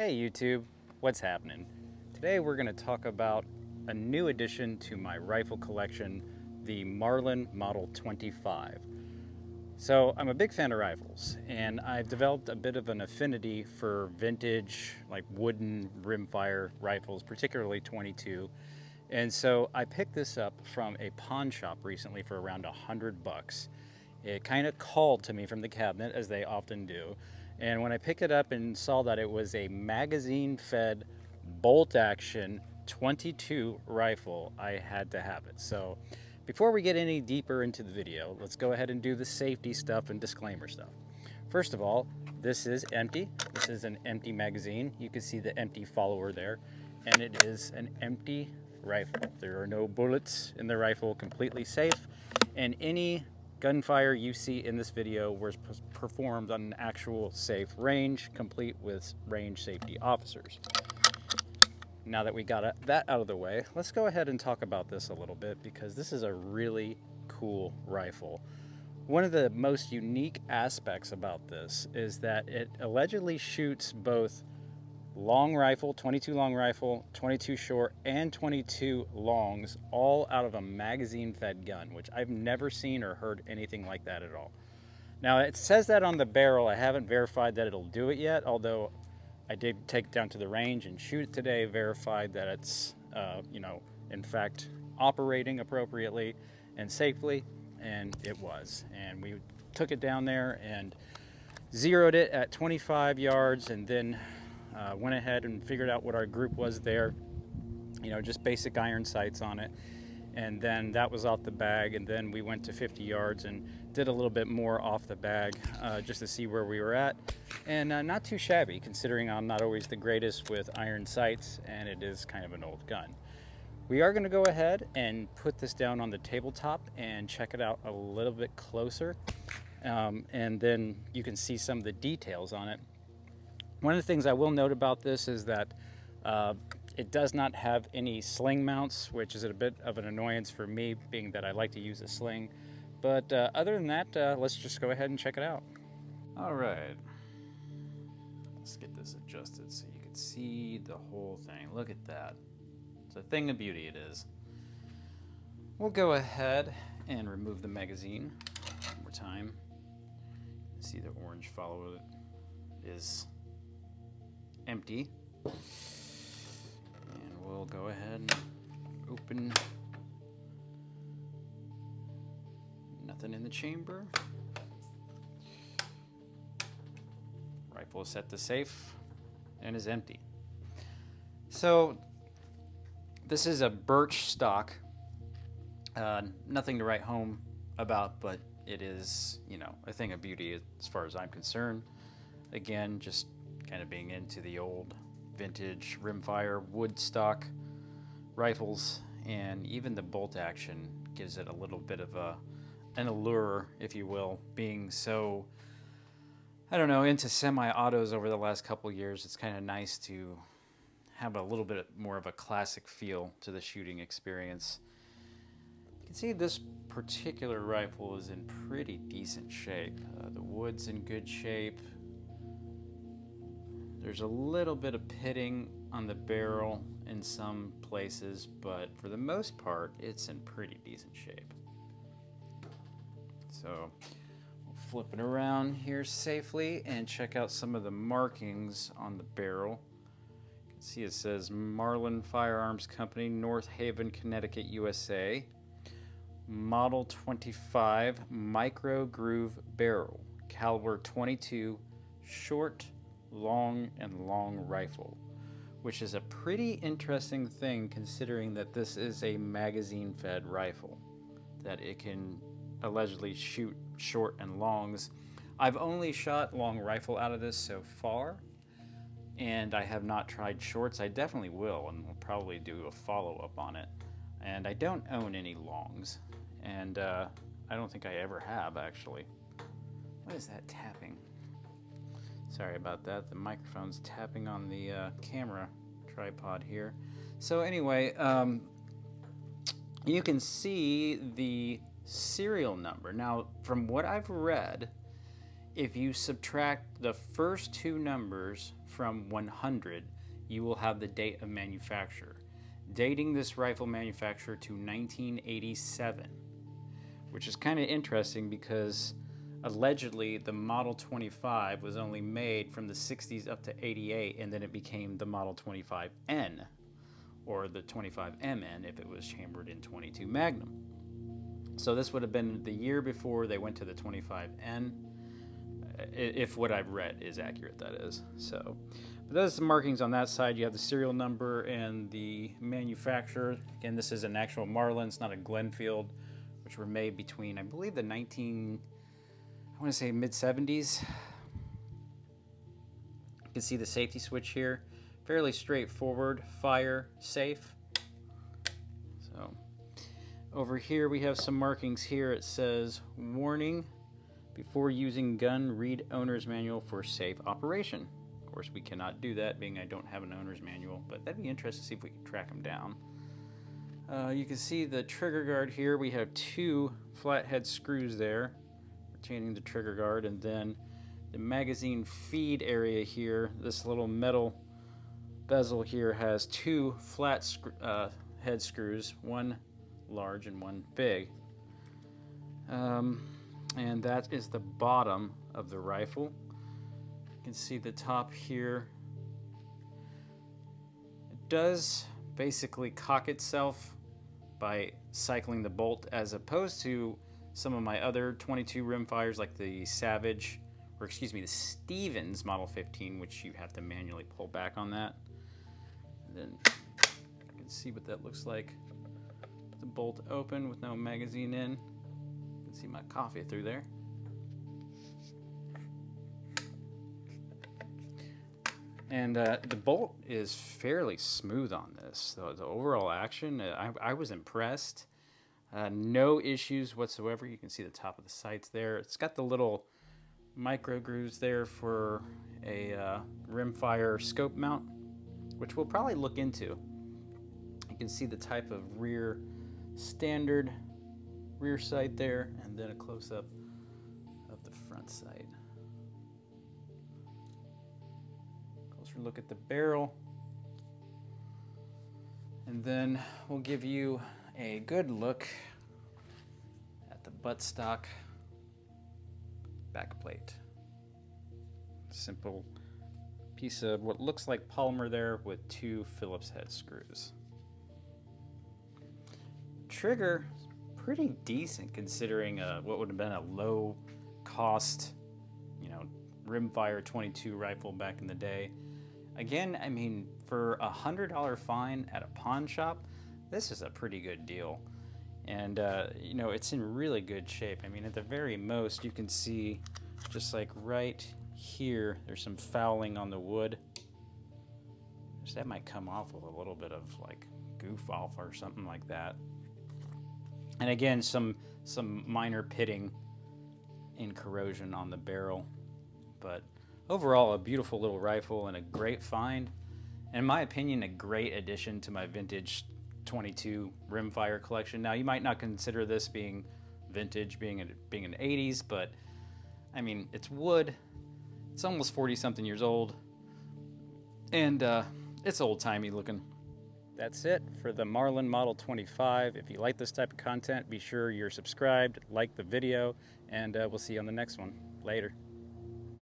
Hey YouTube, what's happening? Today we're going to talk about a new addition to my rifle collection, the Marlin Model 25. So I'm a big fan of rifles, and I've developed a bit of an affinity for vintage, like wooden rimfire rifles, particularly 22. And so I picked this up from a pawn shop recently for around $100. It kind of called to me from the cabinet, as they often do. And when I picked it up and saw that it was a magazine-fed, bolt-action 22 rifle, I had to have it. So before we get any deeper into the video, let's go ahead and do the safety stuff and disclaimer stuff. First of all, this is empty. This is an empty magazine. You can see the empty follower there. And it is an empty rifle. There are no bullets in the rifle, completely safe. And any gunfire you see in this video was performed on an actual safe range, complete with range safety officers. Now that we got that out of the way, let's go ahead and talk about this a little bit, because this is a really cool rifle. One of the most unique aspects about this is that it allegedly shoots both long rifle, 22 long rifle, 22 short, and 22 longs, all out of a magazine-fed gun, which I've never seen or heard anything like that at all. Now, it says that on the barrel. I haven't verified that it'll do it yet, although I did take it down to the range and shoot it today, verified that it's, in fact, operating appropriately and safely, and it was. And we took it down there and zeroed it at 25 yards, and then went ahead and figured out what our group was there, just basic iron sights on it, and then that was off the bag. And then we went to 50 yards and did a little bit more off the bag, just to see where we were at, and not too shabby, considering I'm not always the greatest with iron sights and it is kind of an old gun. We are going to go ahead and put this down on the tabletop and check it out a little bit closer, and then you can see some of the details on it. One of the things I will note about this is that it does not have any sling mounts, which is a bit of an annoyance for me, being that I like to use a sling. But other than that, let's just go ahead and check it out. All right, let's get this adjusted so you can see the whole thing. Look at that. It's a thing of beauty, it is. We'll go ahead and remove the magazine one more time. See the orange follower is empty, and we'll go ahead and open. Nothing in the chamber. Rifle is set to safe and is empty. So this is a birch stock. Nothing to write home about, but it is, a thing of beauty as far as I'm concerned. Again, just kind of being into the old vintage rimfire wood stock rifles, and even the bolt action gives it a little bit of an allure, if you will, being so, I don't know, into semi-autos over the last couple years. It's kind of nice to have a little bit more of a classic feel to the shooting experience. You can see this particular rifle is in pretty decent shape. The wood's in good shape. There's a little bit of pitting on the barrel in some places, but for the most part, it's in pretty decent shape. So we'll flip it around here safely and check out some of the markings on the barrel. You can see it says Marlin Firearms Company, North Haven, Connecticut, USA. Model 25 micro groove barrel, caliber 22, short, long, and long rifle, which is a pretty interesting thing, considering that this is a magazine-fed rifle, that it can allegedly shoot short and longs. I've only shot long rifle out of this so far, and I have not tried shorts. I definitely will, and we'll probably do a follow-up on it. And I don't own any longs, and I don't think I ever have, actually. What is that tapping? Sorry about that. The microphone's tapping on the camera tripod here. So anyway, you can see the serial number. Now, from what I've read, if you subtract the first two numbers from 100, you will have the date of manufacture, dating this rifle manufacturer to 1987, which is kind of interesting because allegedly the Model 25 was only made from the 60s up to 88, and then it became the Model 25N, or the 25MN if it was chambered in 22 Magnum. So this would have been the year before they went to the 25N, if what I've read is accurate, that is. So, but those are the markings on that side. You have the serial number and the manufacturer. Again, this is an actual Marlin, it's not a Glenfield, which were made between, I believe, the I want to say mid-70s. You can see the safety switch here. Fairly straightforward, fire, safe. So over here we have some markings here. It says, warning, before using gun, read owner's manual for safe operation. Of course, we cannot do that, being I don't have an owner's manual, but that'd be interesting to see if we can track them down. You can see the trigger guard here. We have two flathead screws there, retaining the trigger guard, and then the magazine feed area here, this little metal bezel here has two flat head screws, one large and one big. And that is the bottom of the rifle. You can see the top here. It does basically cock itself by cycling the bolt, as opposed to some of my other 22 rimfires like the Savage, or excuse me, the Stevens Model 15, which you have to manually pull back on that. And then you can see what that looks like. The bolt open with no magazine in. You can see my coffee through there. And the bolt is fairly smooth on this. So the overall action, I was impressed. No issues whatsoever. You can see the top of the sights there. It's got the little micro grooves there for a rimfire scope mount, which we'll probably look into. You can see the type of standard rear sight there, and then a close-up of the front sight. Closer look at the barrel, and then we'll give you a good look at the buttstock backplate. Simple piece of what looks like polymer there with two Phillips head screws. Trigger, pretty decent considering what would have been a low cost, rimfire 22 rifle back in the day. Again, I mean, for a $100 fine at a pawn shop, this is a pretty good deal. And it's in really good shape. I mean, at the very most, you can see just like right here, there's some fouling on the wood. So that might come off with a little bit of like goof off or something like that. And again, some minor pitting and corrosion on the barrel. But overall, a beautiful little rifle and a great find. In my opinion, a great addition to my vintage 22 rimfire collection. Now, you might not consider this being vintage, being an 80s, but I mean, it's wood. It's almost 40-something years old, and it's old-timey looking. That's it for the Marlin Model 25. If you like this type of content, be sure you're subscribed, like the video, and we'll see you on the next one. Later.